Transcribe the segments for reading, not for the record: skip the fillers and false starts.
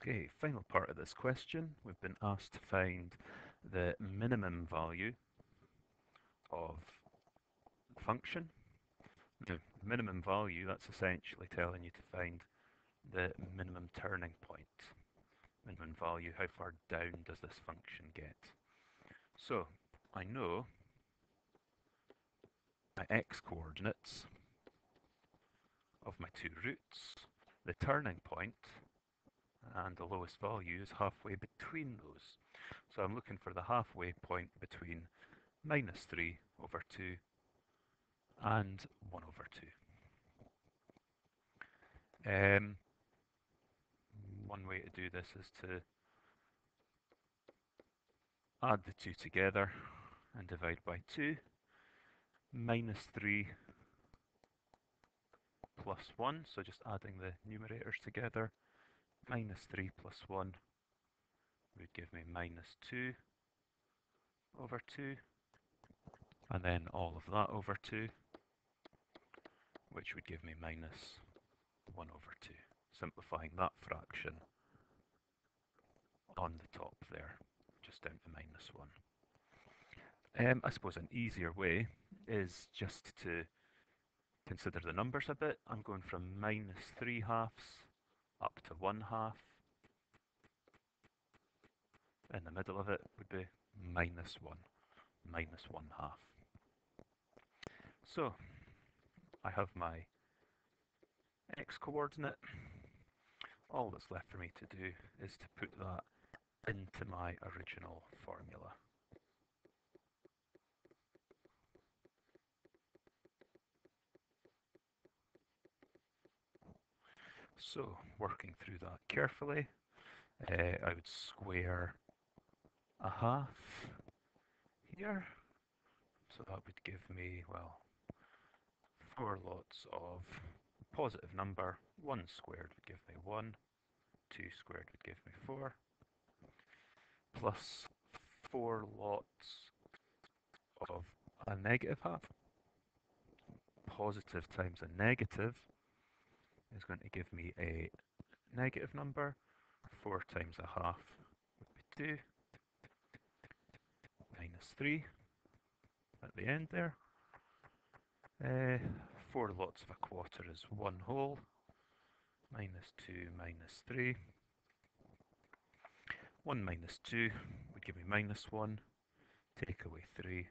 Okay, final part of this question. We've been asked to find the minimum value of the function. Now, minimum value, that's essentially telling you to find the minimum turning point. Minimum value, how far down does this function get? So, I know my x-coordinates of my two roots. The turning point and the lowest value is halfway between those. So I'm looking for the halfway point between minus 3 over 2 and 1 over 2. One way to do this is to add the two together and divide by 2. Minus 3 plus 1, so just adding the numerators together. Minus 3 plus 1 would give me minus 2 over 2. And then all of that over 2, which would give me minus 1 over 2. Simplifying that fraction on the top there, just down to minus 1. I suppose an easier way is just to consider the numbers a bit. I'm going from minus 3 halves up to 1 half. In the middle of it would be minus 1, minus 1 half. So I have my x-coordinate. All that's left for me to do is to put that into my original formula. So working through that carefully, I would square a half here. So that would give me, well, 4 lots of positive number. 1 squared would give me 1. 2 squared would give me 4. Plus 4 lots of a negative half. Positive times a negative is going to give me a negative number. 4 times a half would be 2. Minus 3 at the end there. 4 lots of a quarter is 1 whole. Minus 2 minus 3. 1 minus 2 would give me minus 1. Take away 3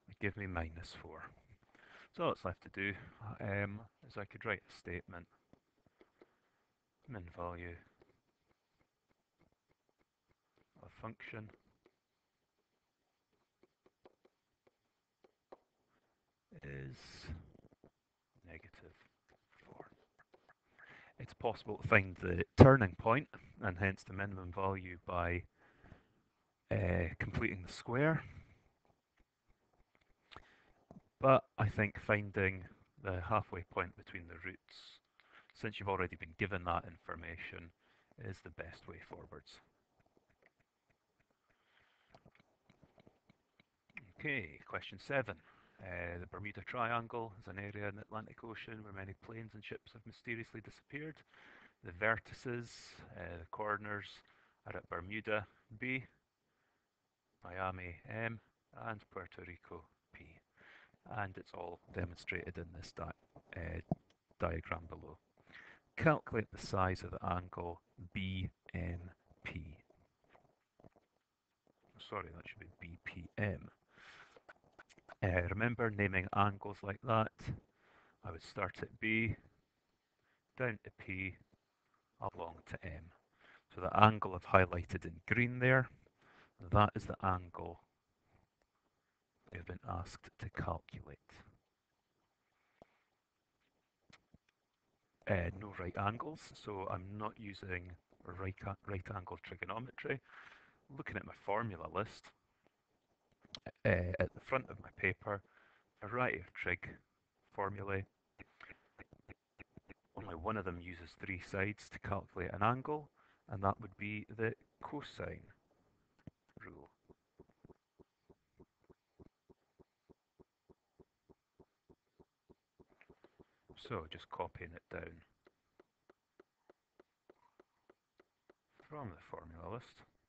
would give me minus 4. So all that's left to do is I could write a statement. Min value of function is negative 4. It's possible to find the turning point and hence the minimum value by completing the square. But I think finding the halfway point between the roots, since you've already been given that information, is the best way forwards. Okay, question 7. The Bermuda Triangle is an area in the Atlantic Ocean where many planes and ships have mysteriously disappeared. The vertices, the corners, are at Bermuda B, Miami M, and Puerto Rico P. And it's all demonstrated in this diagram below. Calculate the size of the angle BNP. Sorry, that should be BPM. Remember, naming angles like that, I would start at B, down to P, along to M. So the angle I've highlighted in green there, that is the angle we've been asked to calculate. No right angles, so I'm not using right angle trigonometry. Looking at my formula list, at the front of my paper, a variety of trig formulae. Only one of them uses 3 sides to calculate an angle, and that would be the cosine rule. So just copying it down. from the formula list.